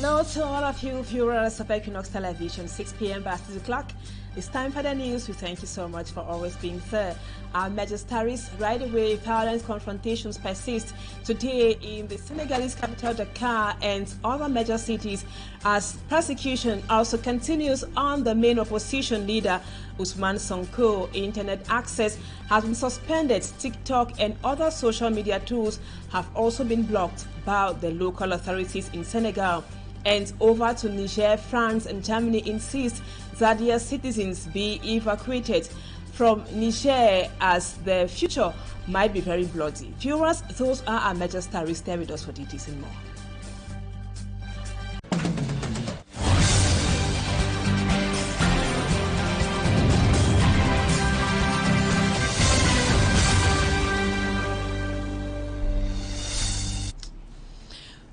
Hello to all of you viewers of Equinoxe Television, 6 p.m. past 6 o'clock. It's time for the news. We thank you so much for always being there. Our major stories right away. Violent confrontations persist today in the Senegalese capital Dakar and other major cities as persecution also continues on the main opposition leader Ousmane Sonko. Internet access has been suspended. TikTok and other social media tools have also been blocked by the local authorities in Senegal. And over to Niger, France and Germany insist that their citizens be evacuated from Niger as the future might be very bloody. Viewers, those are our major stories. Stay with us for details and more.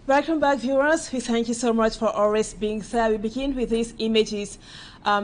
Welcome back, viewers. We thank you so much for always being there. We begin with these images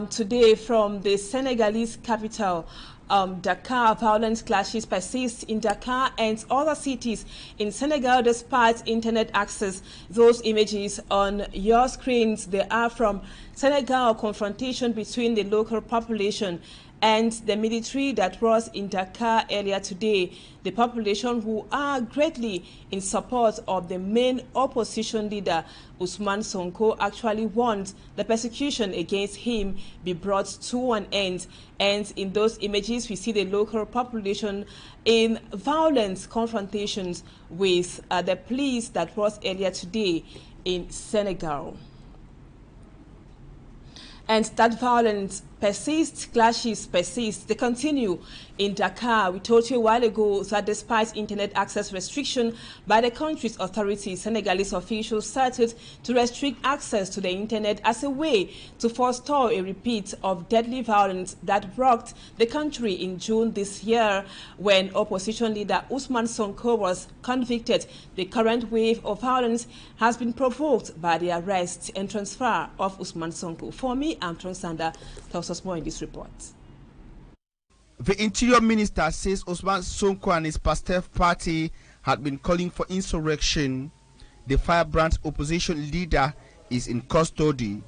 today from the Senegalese capital, Dakar. Violent clashes persist in Dakar and other cities in Senegal despite internet access. Those images on your screens, they are from Senegal. Confrontation between the local population and the military that was in Dakar earlier today. The population who are greatly in support of the main opposition leader, Ousmane Sonko, actually wants the persecution against him be brought to an end. And in those images, we see the local population in violent confrontations with the police that was earlier today in Senegal. And that violence persists, clashes persist, they continue in Dakar. We told you a while ago that despite internet access restriction by the country's authorities, Senegalese officials started to restrict access to the internet as a way to forestall a repeat of deadly violence that rocked the country in June this year when opposition leader Ousmane Sonko was convicted. The current wave of violence has been provoked by the arrest and transfer of Ousmane Sonko. For me, I'm Transanda. Tells us more in this report. The Interior Minister says Ousmane Sonko and his Pastef party had been calling for insurrection. The firebrand opposition leader is in custody.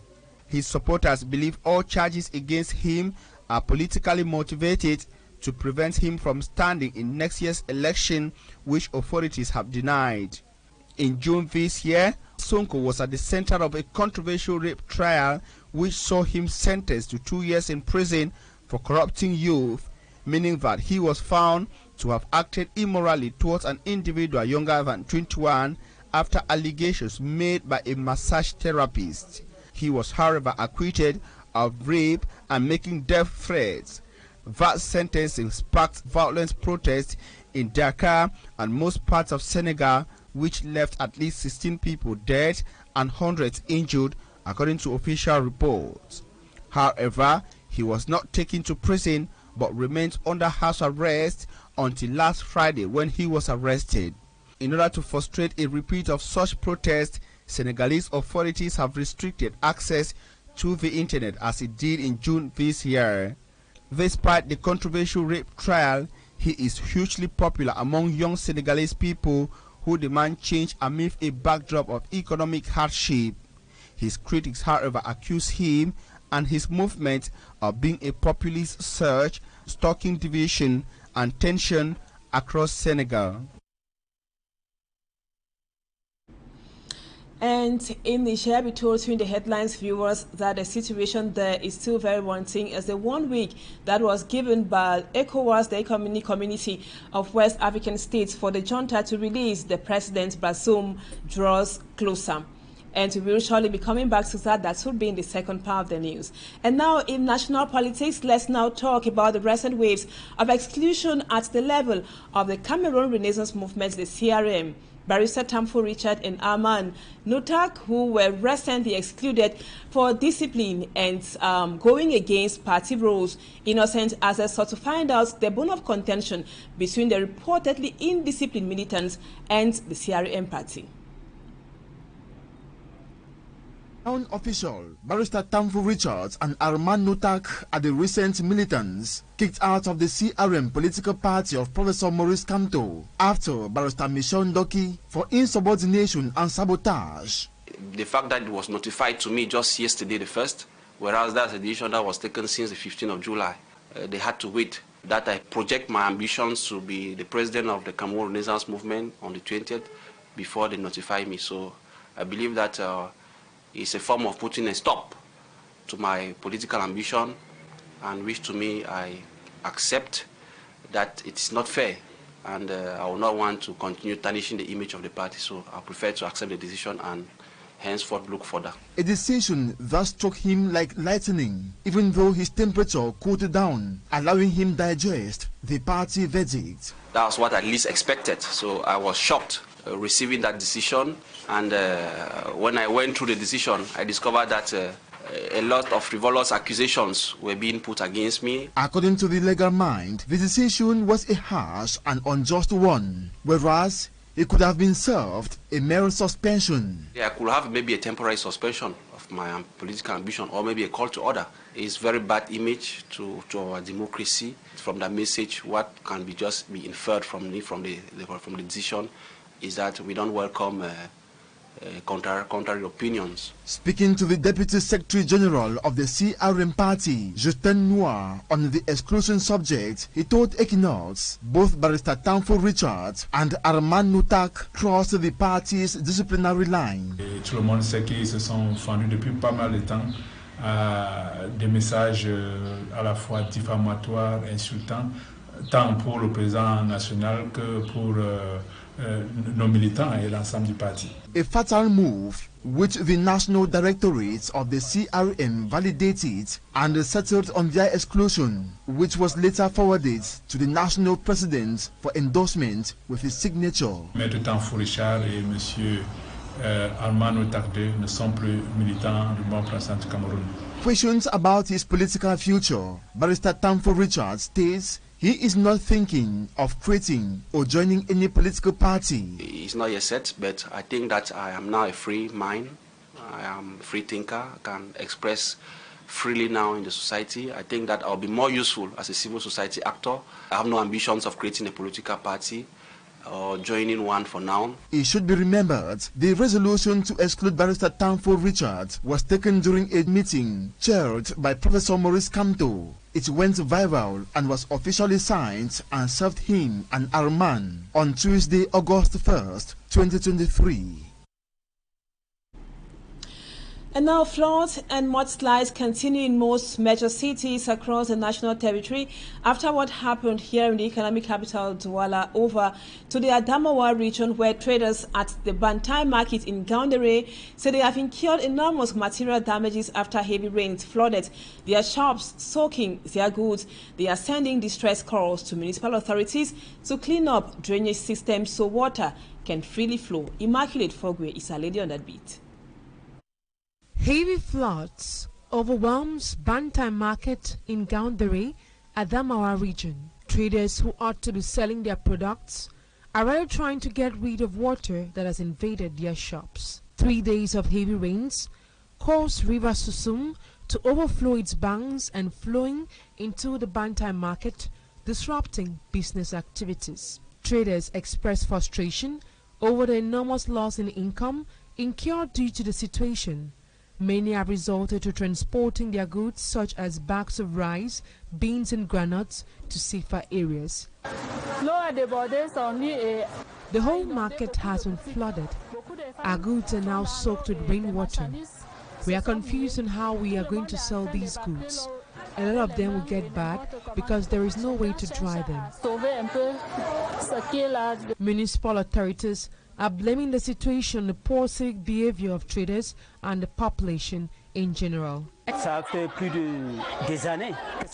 His supporters believe all charges against him are politically motivated to prevent him from standing in next year's election, which authorities have denied. In June this year, Sonko was at the center of a controversial rape trial which saw him sentenced to 2 years in prison for corrupting youth, meaning that he was found to have acted immorally towards an individual younger than 21 after allegations made by a massage therapist. He was, however, acquitted of rape and making death threats. That sentencing sparked violent protests in Dakar and most parts of Senegal, which left at least 16 people dead and hundreds injured, according to official reports. However, he was not taken to prison but remained under house arrest until last Friday when he was arrested. In order to frustrate a repeat of such protests, Senegalese authorities have restricted access to the internet as it did in June this year. Despite the controversial rape trial, he is hugely popular among young Senegalese people who demand change amid a backdrop of economic hardship. His critics, however, accuse him and his movement of being a populist surge, stoking division and tension across Senegal. And in Niger, we told you in the headlines, viewers, that the situation there is still very wanting as the 1 week that was given by ECOWAS, the Economic Community of West African States, for the junta to release the president Bazoum draws closer. And we will surely be coming back to that. That would be in the second part of the news. And now in national politics, let's now talk about the recent waves of exclusion at the level of the Cameroon Renaissance Movement, the CRM. Barrister Tamfo Richard and Arman Notak, who were recently excluded for discipline and going against party rules. Innocent others sought to find out the bone of contention between the reportedly indisciplined militants and the CRM party. Town official Barrister Tamfo Richards and Arman Notak are the recent militants kicked out of the CRM political party of Professor Maurice Kamto after Barrister Michel Ndoki for insubordination and sabotage. the fact that it was notified to me just yesterday, the 1st, whereas that's a decision that was taken since the 15th of July. They had to wait. That I project my ambitions to be the president of the Cameroon Renaissance Movement on the 20th before they notify me. So I believe that it's a form of putting a stop to my political ambition, and which to me I accept that it's not fair, and I will not want to continue tarnishing the image of the party. So I prefer to accept the decision and henceforth look further. A decision that struck him like lightning, even though his temperature cooled down, allowing him digest the party verdict. That was what I least expected, so I was shocked receiving that decision, and when I went through the decision, I discovered that a lot of frivolous accusations were being put against me. According to the legal mind, the decision was a harsh and unjust one, whereas it could have been served a mere suspension. Yeah, I could have maybe a temporary suspension of my political ambition, or maybe a call to order. It's very bad image to our democracy. From that message, what can be inferred from the decision is that we don't welcome contrary opinions. Speaking to the Deputy Secretary General of the CRM party, Justin Noir, on the exclusion subject, he told Equinoxe both Barrister Tamfo Richards and Armand Noutak crossed the party's disciplinary line. Tout le monde sait qu'ils se sont fendus depuis pas mal de temps à des messages à la fois diffamatoires, insultants, tant pour le président national que pour nos militants et l'ensemble du parti. A fatal move which the National Directorate of the CRM validated and settled on their exclusion, which was later forwarded to the National President for endorsement with his signature. Maître Tamfo Richard et Monsieur Armand Noutak ne sont plus militants du bon président du Cameroun. Questions about his political future, Barrister Tamfo Richard states he is not thinking of creating or joining any political party. It's not yet set, but I think that I am now a free mind. I am a free thinker. I can express freely now in the society. I think that I'll be more useful as a civil society actor. I have no ambitions of creating a political party or joining one for now. It should be remembered, the resolution to exclude Barrister Tamfo Richard was taken during a meeting chaired by Professor Maurice Kamto. It went viral and was officially signed and served him and Arman on Tuesday, August 1st, 2023. And now floods and mudslides continue in most major cities across the national territory after what happened here in the economic capital Douala over to the Adamawa region, where traders at the Bantai market in Gaundere say they have incurred enormous material damages after heavy rains flooded their shops, soaking their goods. They are sending distress calls to municipal authorities to clean up drainage systems so water can freely flow. Immaculate Fogwe is a lady on that beat. Heavy floods overwhelms Bantai market in Gaundere, Adamawa region. Traders who ought to be selling their products are already trying to get rid of water that has invaded their shops. 3 days of heavy rains caused River Susum to overflow its banks and flowing into the Bantai market, disrupting business activities. Traders express frustration over the enormous loss in income incurred due to the situation. Many have resorted to transporting their goods such as bags of rice, beans and granules to safer areas. The whole market has been flooded. Our goods are now soaked with rainwater. We are confused on how we are going to sell these goods. A lot of them will get bad because there is no way to dry them. Municipal authorities are blaming the situation on the poor civic behavior of traders and the population in general. To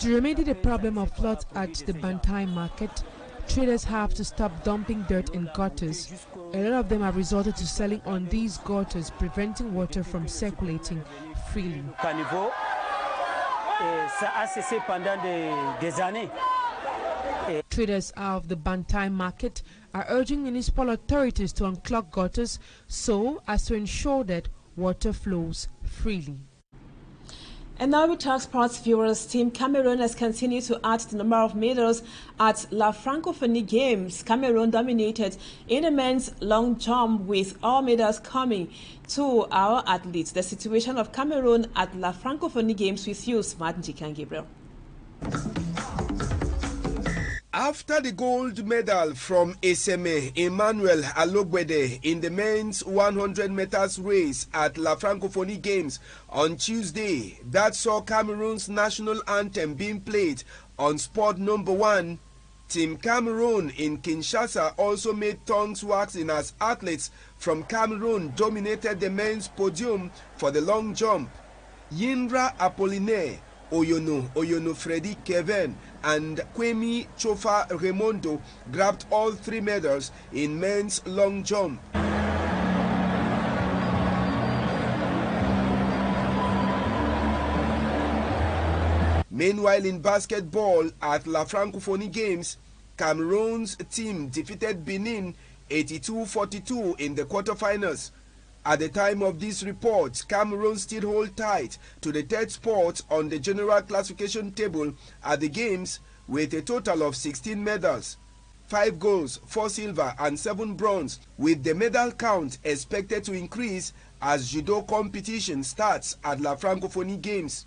remedy the problem of floods at the Bantai market, traders have to stop dumping dirt in gutters. A lot of them have resorted to selling on these gutters, preventing water from circulating freely. Traders of the Bantai market are urging municipal authorities to unclog gutters so as to ensure that water flows freely. And now we talk sports viewers. Team Cameroon has continued to add the number of medals at La Francophonie Games. Cameroon dominated in the men's long jump with all medals coming to our athletes. The situation of Cameroon at La Francophonie Games with you, Smart NJIKAM Gabriel. After the gold medal from SME Emmanuel Alogbede in the men's 100 meters race at La Francophonie Games on Tuesday, that saw Cameroon's national anthem being played on spot number 1, Team Cameroon in Kinshasa also made tongues waxing as athletes from Cameroon dominated the men's podium for the long jump. Yindra Apollinaire, Oyono Freddy Kevin, and Kwemi Chofa Raimondo grabbed all 3 medals in men's long jump. Meanwhile, in basketball at La Francophonie Games, Cameroon's team defeated Benin 82-42 in the quarterfinals. At the time of this report, Cameroon still hold tight to the 3rd spot on the general classification table at the Games with a total of 16 medals, 5 golds, 4 silver and 7 bronze, with the medal count expected to increase as judo competition starts at La Francophonie Games.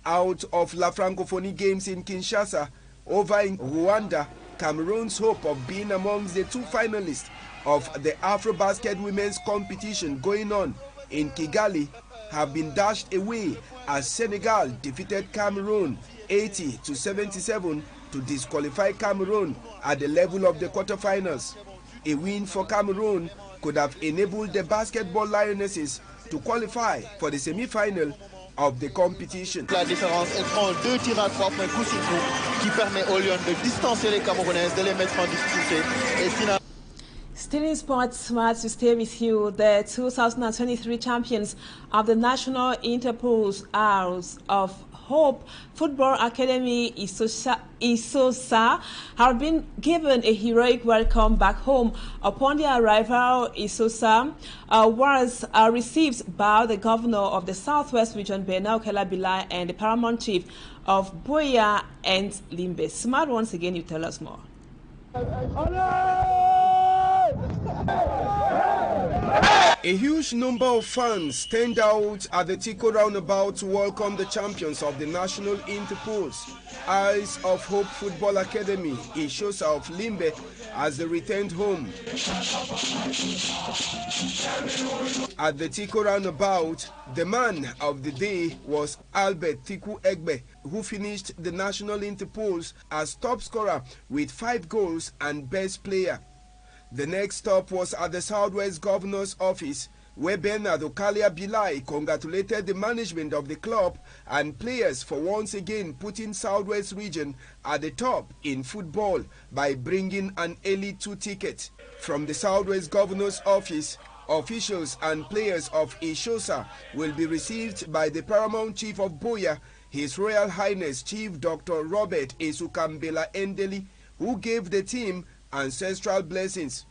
Out of La Francophonie Games in Kinshasa, over in Rwanda, Cameroon's hope of being amongst the 2 finalists of the Afrobasket women's competition going on in Kigali have been dashed away as Senegal defeated Cameroon 80-77 to disqualify Cameroon at the level of the quarterfinals. A win for Cameroon could have enabled the basketball Lionesses to qualify for the semi-final of the competition. La différence, elle prend 2 tirs à 3 points coup sur coup qui permet aux Lions de distancer les Camerounaises, de les mettre en difficulté et finalement. Still in sports, Smart, to stay with you, the 2023 champions of the National Interpol's Hours of Hope Football Academy Isosa have been given a heroic welcome back home. Upon their arrival, Isosa was received by the governor of the Southwest region, Bernard Bilai, and the paramount chief of Boya and Limbe. Smart, once again, you tell us more. A huge number of fans stand out at the Tico roundabout to welcome the champions of the National Interpol's Eyes of Hope Football Academy, Ishosa of Limbe, as they returned home. At the Tico roundabout, the man of the day was Albert Tiku Egbe, who finished the National Interpol's as top scorer with 5 goals and best player. The next stop was at the Southwest Governor's office, where Bernard Bilai congratulated the management of the club and players for once again putting Southwest region at the top in football by bringing an Elite 2 ticket. From the Southwest Governor's office, officials and players of Ishosa will be received by the Paramount Chief of Boya, His Royal Highness Chief Dr. Robert Esukambela Endeli, who gave the team ancestral blessings.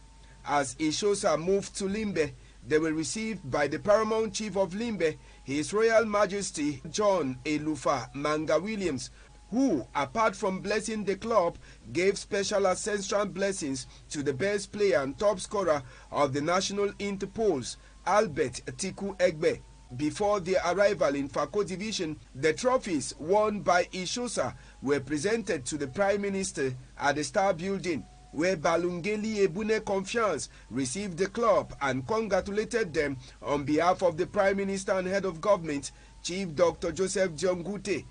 As Ishosa moved to Limbe, they were received by the Paramount Chief of Limbe, His Royal Majesty John Elufa Manga Williams, who, apart from blessing the club, gave special ancestral blessings to the best player and top scorer of the National Interpol's, Albert Tiku Egbe. Before their arrival in Fako Division, the trophies won by Ishosa were presented to the Prime Minister at the Star Building, where Balungeli Ebune Confiance received the club and congratulated them on behalf of the Prime Minister and Head of Government, Chief Dr. Joseph Jongute.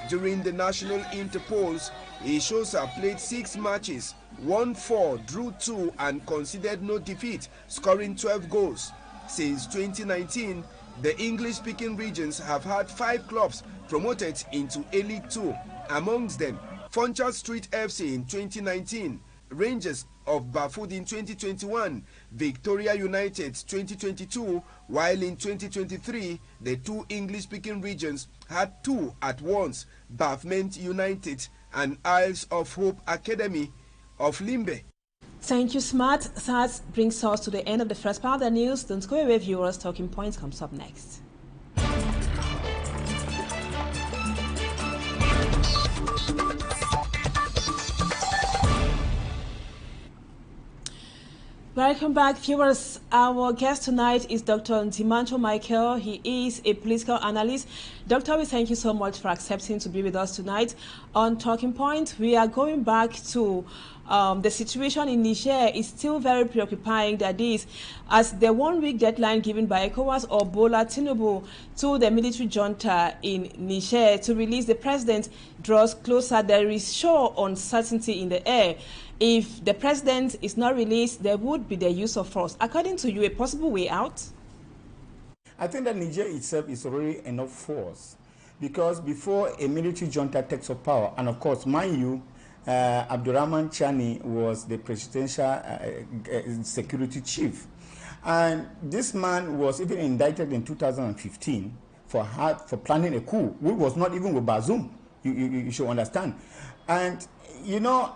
During the National Interpol's, Ishosa played 6 matches, won 4, drew 2, and conceded no defeat, scoring 12 goals. Since 2019, the English-speaking regions have had 5 clubs promoted into Elite 2, amongst them Funchal Street FC in 2019, Rangers of Bafut in 2021, Victoria United 2022, while in 2023, the 2 English-speaking regions had 2 at once, Bafment United and Isles of Hope Academy of Limbe. Thank you, Smart. That brings us to the end of the first part of the news. Don't go away, viewers. Talking Points comes up next. Welcome back, viewers. Our guest tonight is Dr. Ntimancho Michael. He is a political analyst. Doctor, we thank you so much for accepting to be with us tonight. On Talking Point, we are going back to the situation in Niger is still very preoccupying. That is, as the 1-week deadline given by ECOWAS or Bola Tinubu to the military junta in Niger to release the president draws closer, there is sure uncertainty in the air. If the president is not released, there would be the use of force. According to you, a possible way out? I think that Niger itself is already enough force, because before a military junta takes up power, and of course, mind you, Abdurrahman Chani was the presidential security chief. And this man was even indicted in 2015 for planning a coup, which was not even with Bazoum. You should understand. And, you know,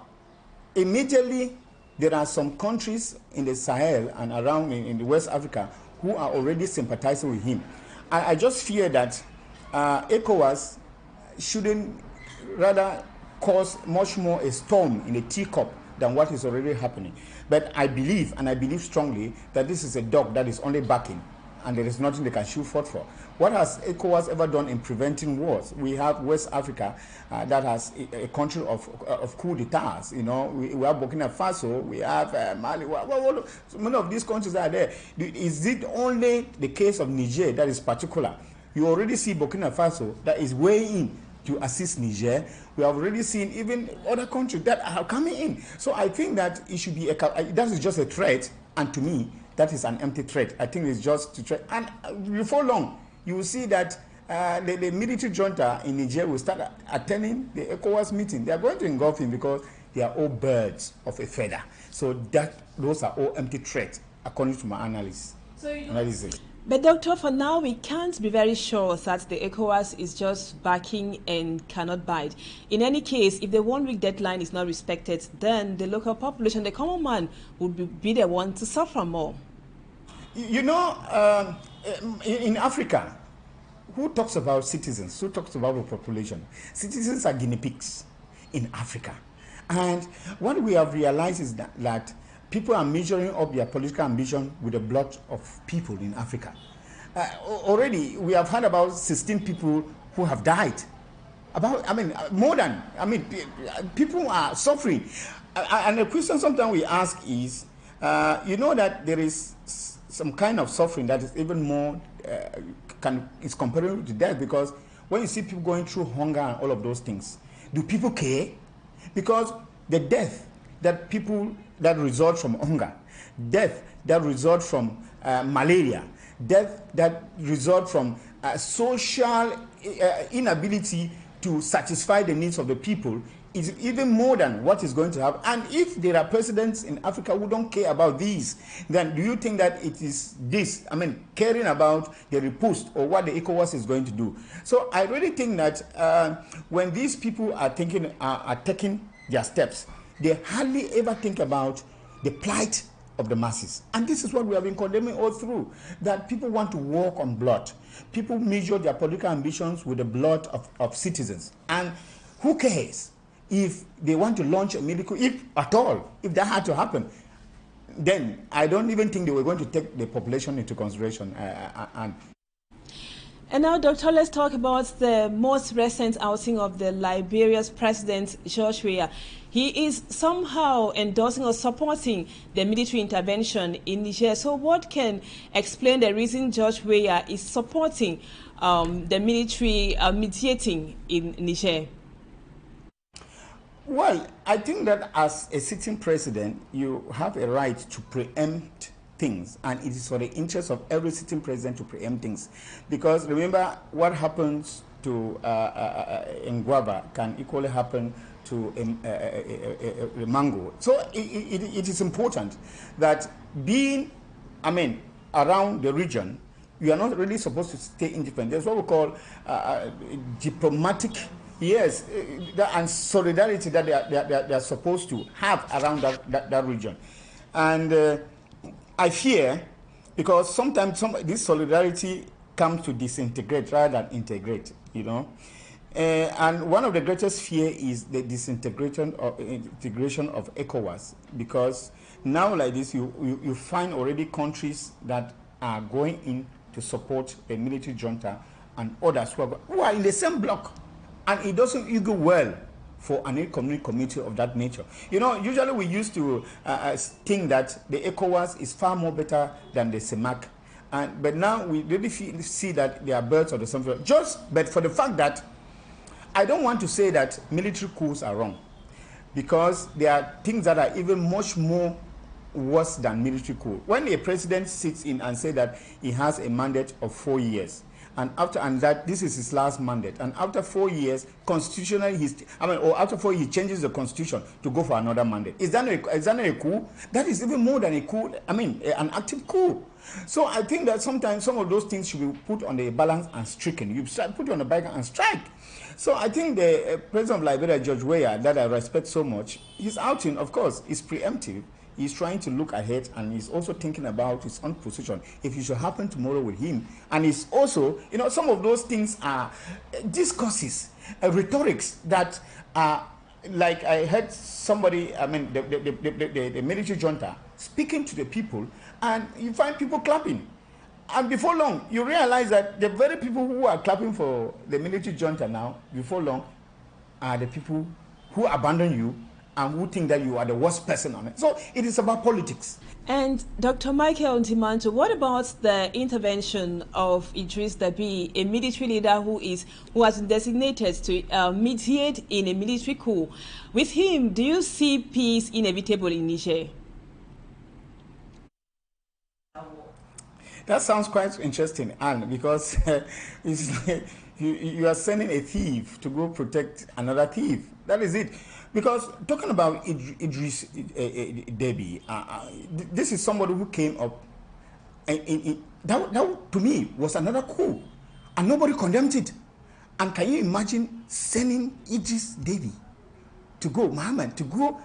immediately there are some countries in the Sahel and around in the West Africa who are already sympathizing with him. I just fear that ECOWAS shouldn't rather cause much more a storm in a teacup than what is already happening. But I believe, and I believe strongly, that this is a dog that is only barking and there is nothing they can shoot forth for. What has ECOWAS ever done in preventing wars? We have West Africa that has a country of coup d'etats. You know, we have Burkina Faso, we have Mali. So many of these countries are there. Is it only the case of Niger that is particular? You already see Burkina Faso that is weighing in to assist Niger. We have already seen even other countries that are coming in. So I think that it should be that is just a threat, and to me, that is an empty threat. I think it's just a threat. And before long, you will see that the military junta in Niger will start attending the ECOWAS meeting. They are going to engulf him because they are all birds of a feather. So those are all empty threats, according to my analysis. But doctor, for now, we can't be very sure that the ECOWAS is just backing and cannot bite. In any case, if the 1-week deadline is not respected, then the local population, the common man, would be the one to suffer more. You know, in Africa, who talks about citizens? Who talks about the population? Citizens are guinea pigs in Africa. And what we have realized is that people are measuring up their political ambition with the blood of people in Africa. Already, we have heard about 16 people who have died. People are suffering. And the question sometimes we ask is, you know that there is some kind of suffering that is even more, is comparable to death, because when you see people going through hunger and all of those things, do people care? Because the death that result from hunger, death that result from malaria, death that result from social inability to satisfy the needs of the people is even more than what is going to happen. And if there are presidents in Africa who don't care about these, then do you think that it is this, caring about the riposte or what the ECOWAS is going to do? So I really think that when these people are taking their steps, they hardly ever think about the plight of the masses. And this is what we have been condemning all through, that people want to walk on blood. People measure their political ambitions with the blood of citizens. And who cares if they want to launch a miracle, if at all, if that had to happen? Then I don't even think they were going to take the population into consideration. And now, Doctor, let's talk about the most recent outing of the Liberia's President, George Weah. He is somehow endorsing or supporting the military intervention in Niger. So what can explain the reason George Weah is supporting the military mediating in Niger? Well, I think that as a sitting president, you have a right to preempt things, and it is for the interest of every sitting president to preempt things, because remember, what happens to Ngwaba can equally happen to a mango. So it is important that being, around the region, you are not really supposed to stay independent. That's what we call diplomatic, yes, and solidarity that they are supposed to have around that region. And I fear, because sometimes this solidarity comes to disintegrate rather than integrate, you know. And one of the greatest fear is the disintegration of integration of ECOWAS, because now like this, you find already countries that are going in to support the military junta and others who are in the same bloc, and it doesn't go well for an economic committee of that nature. You know, usually we used to think that the ECOWAS is far more better than the CEMAC, but now we really see that they are birds of the same feather. But for the fact that I don't want to say that military coups are wrong, because there are things that are even much more worse than military coup. When a president sits in and says that he has a mandate of 4 years, and that this is his last mandate, and after 4 years, constitutionally, or after 4 years, he changes the constitution to go for another mandate. Is that not a coup? That is even more than a coup. An active coup. So I think that sometimes some of those things should be put on the balance and stricken. You put it on the balance and strike. So I think the president of Liberia, George Weah, that I respect so much, his outing, of course, is preemptive. He's trying to look ahead, and he's also thinking about his own position if it should happen tomorrow with him. And he's also, you know, some of those things are discourses, rhetorics that are, like I heard somebody, the military junta speaking to the people, and you find people clapping. And before long, you realize that the very people who are clapping for the military junta now, before long, are the people who abandon you and who think that you are the worst person on it. So it is about politics. And Dr. Michael Ntimanto, what about the intervention of Idris Deby, a military leader who has been designated to mediate in a military coup? With him, do you see peace inevitable in Niger? That sounds quite interesting, Anne, because it's like you are sending a thief to go protect another thief. That is it. Because talking about Idris Deby, this is somebody who came up, that to me was another coup, and nobody condemned it. And can you imagine sending Idris Deby to go, Muhammad, to go,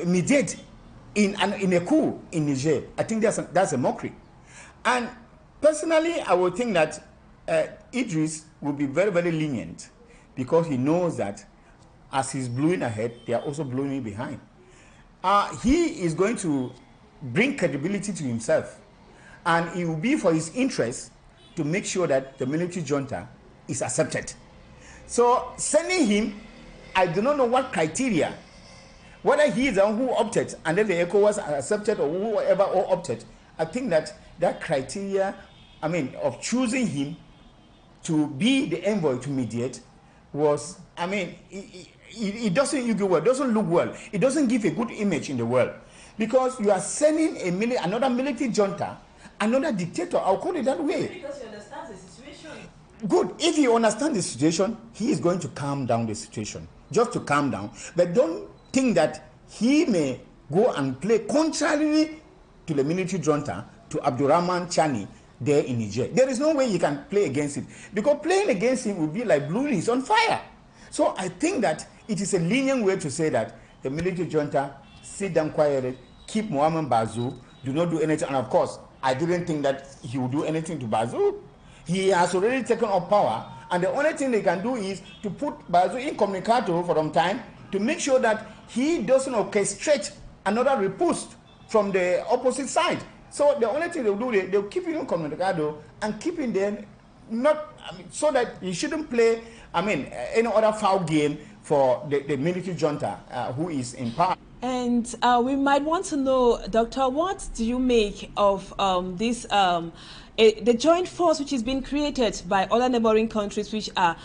mediate in a coup in Niger? I think that's a mockery. And personally, I would think that Idris will be very, very lenient, because he knows that as he's blowing ahead, they are also blowing behind. He is going to bring credibility to himself, and it will be for his interest to make sure that the military junta is accepted. So sending him, I do not know what criteria, whether he is the one who opted and then the ECOWAS accepted, or whoever all opted. I think that criteria, of choosing him to be the envoy to mediate was, it doesn't look well. It doesn't look well. It doesn't give a good image in the world, because you are sending another military junta, another dictator. I'll call it that way. Because he understands the situation. Good. If he understands the situation, he is going to calm down the situation, just to calm down. But don't think that he may go and play contrary to the military junta, to Abdurrahman Chani there in Niger. There is no way you can play against it, because playing against him would be like blowing his on fire. So I think that it is a lenient way to say that the military junta sit down quietly, keep Mohamed Bazoum, do not do anything. And of course, I didn't think that he would do anything to Bazoum. He has already taken up power, and the only thing they can do is to put Bazoum incommunicado for some time, to make sure that he doesn't orchestrate another riposte from the opposite side. So the only thing they'll do, they'll keep him incommunicado and keep him there, so that he shouldn't play, any other foul game for the military junta who is in power. And we might want to know, Doctor, what do you make of the joint force which is being created by other neighboring countries, which are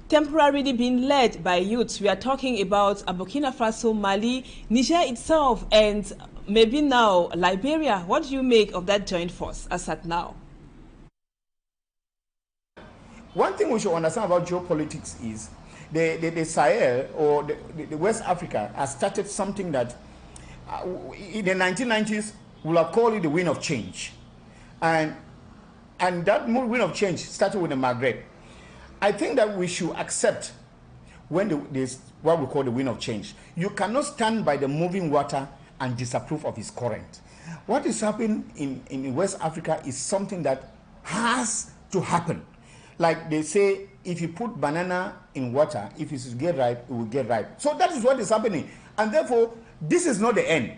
temporarily being led by youths? We are talking about Burkina Faso, Mali, Niger itself, and maybe now Liberia. What do you make of that joint force as at now? One thing we should understand about geopolitics is the Sahel, or the West Africa, has started something that in the 1990s we'll have called it the wind of change. And that wind of change started with the Maghreb. I think that we should accept when there's what we call the wind of change. You cannot stand by the moving water and disapprove of its current. What is happening in West Africa is something that has to happen. Like they say, if you put banana in water, if it should get ripe, it will get ripe. So that is what is happening. And therefore, this is not the end.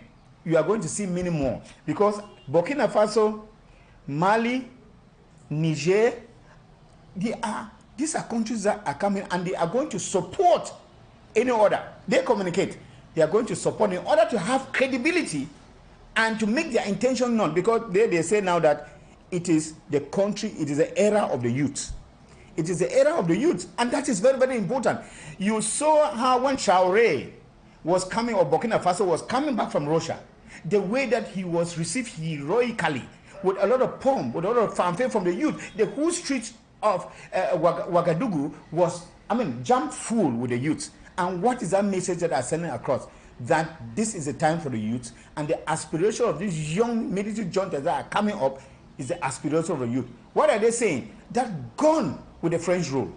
You are going to see many more. Because Burkina Faso, Mali, Niger, these are countries that are coming and they are going to support any order. They communicate. They are going to support in order to have credibility and to make their intention known. Because they say now that it is the country, it is the era of the youth. It is the era of the youth, and that is very, very important. You saw how when Traoré was coming, or Burkina Faso was coming back from Russia, the way that he was received heroically, with a lot of pomp, with a lot of fanfare from the youth. The whole street of Ouagadougou was, jam full with the youth. And what is that message that are sending across? That this is a time for the youth, and the aspiration of these young military juntas that are coming up is the aspiration of the youth. What are they saying? That gone with the French rule.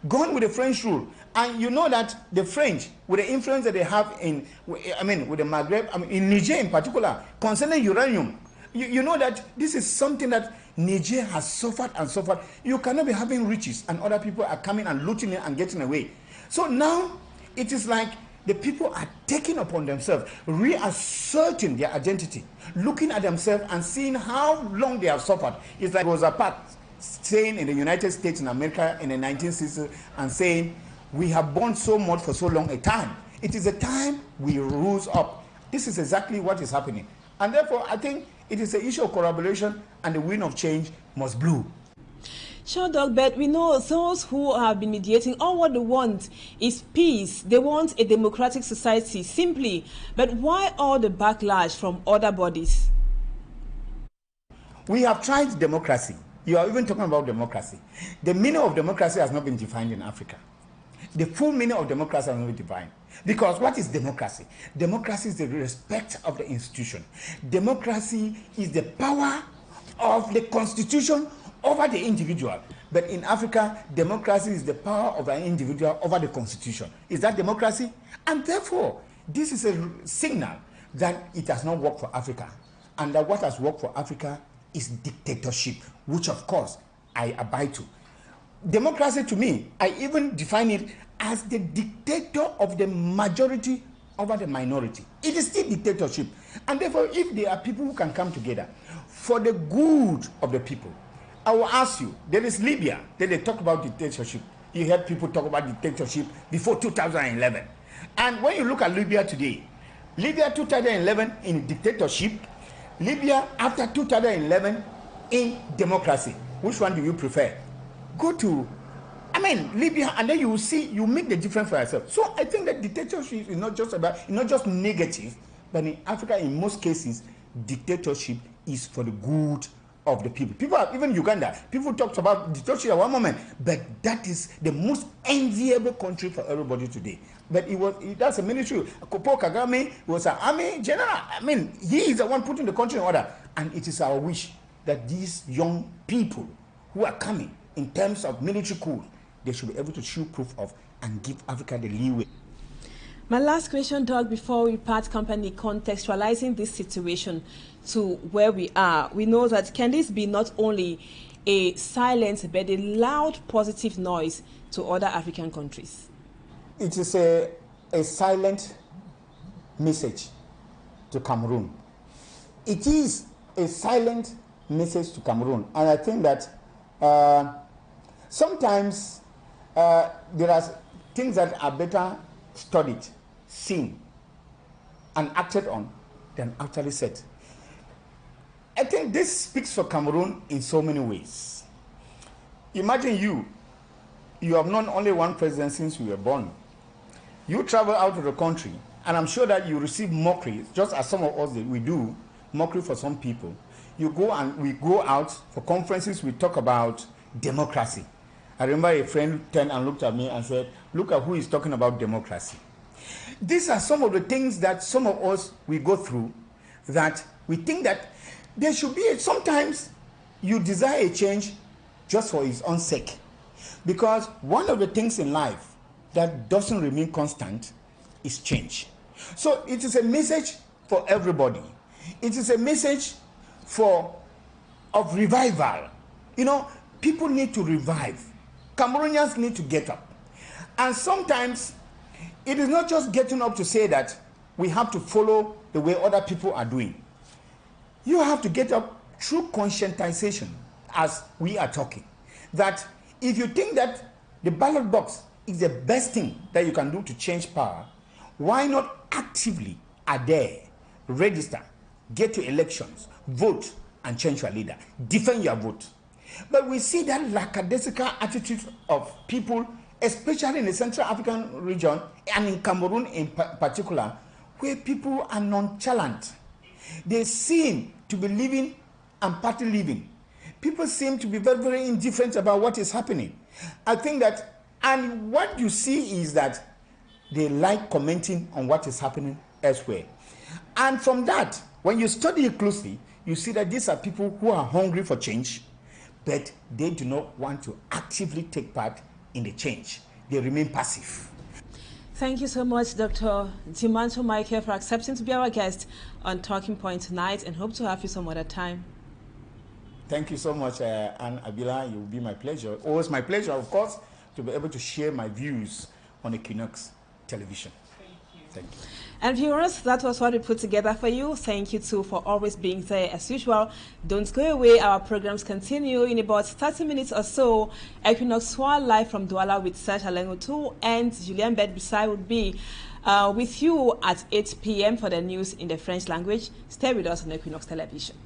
Gone with the French rule. And you know that the French, with the influence that they have in, with the Maghreb, in Niger in particular, concerning uranium, you know that this is something that Niger has suffered and suffered. You cannot be having riches and other people are coming and looting it and getting away. So now it is like the people are taking upon themselves, reasserting their identity, looking at themselves and seeing how long they have suffered. It's like Rosa Parks saying in the United States in America in the 1960s and saying, we have borne so much for so long a time. It is a time we rose up. This is exactly what is happening. And therefore, I think it is an issue of collaboration, and the wind of change must blow. Sure, Doc, but we know those who have been mediating, all what they want is peace. They want a democratic society, simply. But why all the backlash from other bodies? We have tried democracy. You are even talking about democracy. The meaning of democracy has not been defined in Africa. The full meaning of democracy has not been defined. Because what is democracy? Democracy is the respect of the institution. Democracy is the power of the constitution over the individual. But in Africa, democracy is the power of an individual over the constitution. Is that democracy? And therefore, this is a signal that it has not worked for Africa. And that what has worked for Africa is dictatorship, which of course I abide to. Democracy to me, I even define it as the dictator of the majority over the minority. It is still dictatorship. And therefore, if there are people who can come together for the good of the people, I will ask you, there is Libya, then they talk about dictatorship. You heard people talk about dictatorship before 2011. And when you look at Libya today, Libya 2011 in dictatorship, Libya after 2011 in democracy. Which one do you prefer? Go to, Libya, and then you will see, you make the difference for yourself. So I think that dictatorship is not just negative, but in Africa, in most cases, dictatorship is for the good of the people. People have, even Uganda, people talked about dictatorship at one moment, but that is the most enviable country for everybody today. But that's a military. Paul Kagame was an army general. He is the one putting the country in order. And it is our wish that these young people who are coming in terms of military coup, they should be able to show proof of and give Africa the leeway. My last question, Doug, before we part company, contextualizing this situation to where we are. We know that can this be not only a silent but a loud positive noise to other African countries? It is a silent message to Cameroon. It is a silent message to Cameroon. And I think that sometimes there are things that are better studied, seen, and acted on than actually said. I think this speaks for Cameroon in so many ways. Imagine you have known only one president since you were born. You travel out of the country, and I'm sure that you receive mockery, just as some of us we do, mockery for some people. You go and we go out for conferences, we talk about democracy. I remember a friend turned and looked at me and said, look at who is talking about democracy. These are some of the things that some of us we go through, that we think that there should be, sometimes you desire a change just for its own sake. Because one of the things in life that doesn't remain constant is change. So it is a message for everybody. It is a message of revival. People need to revive. Cameroonians need to get up. And sometimes it is not just getting up to say that we have to follow the way other people are doing. You have to get up through conscientization, as we are talking. That if you think that the ballot box is the best thing that you can do to change power, why not actively adhere, register, get to elections, vote, and change your leader, defend your vote? But we see that lackadaisical attitude of people, especially in the Central African region and in Cameroon in particular, where people are nonchalant. They seem to be living and party living. People seem to be very, very indifferent about what is happening. I think that, and what you see is that they like commenting on what is happening elsewhere. And from that, when you study it closely, you see that these are people who are hungry for change, but they do not want to actively take part in the change. They remain passive. Thank you so much, Dr. Dimanto Michael, for accepting to be our guest on Talking Point tonight, and hope to have you some other time. Thank you so much, Anne Abila. It will be my pleasure. Always my pleasure, of course, to be able to share my views on Equinoxe television. Thank you. And viewers, that was what we put together for you. Thank you too for always being there as usual. Don't go away. Our programs continue in about 30 minutes or so. Equinoxe SOIR live from Douala with Serge Alengotu, and Julien Bedbisai will be with you at 8 p.m. for the news in the French language. Stay with us on Equinoxe Television.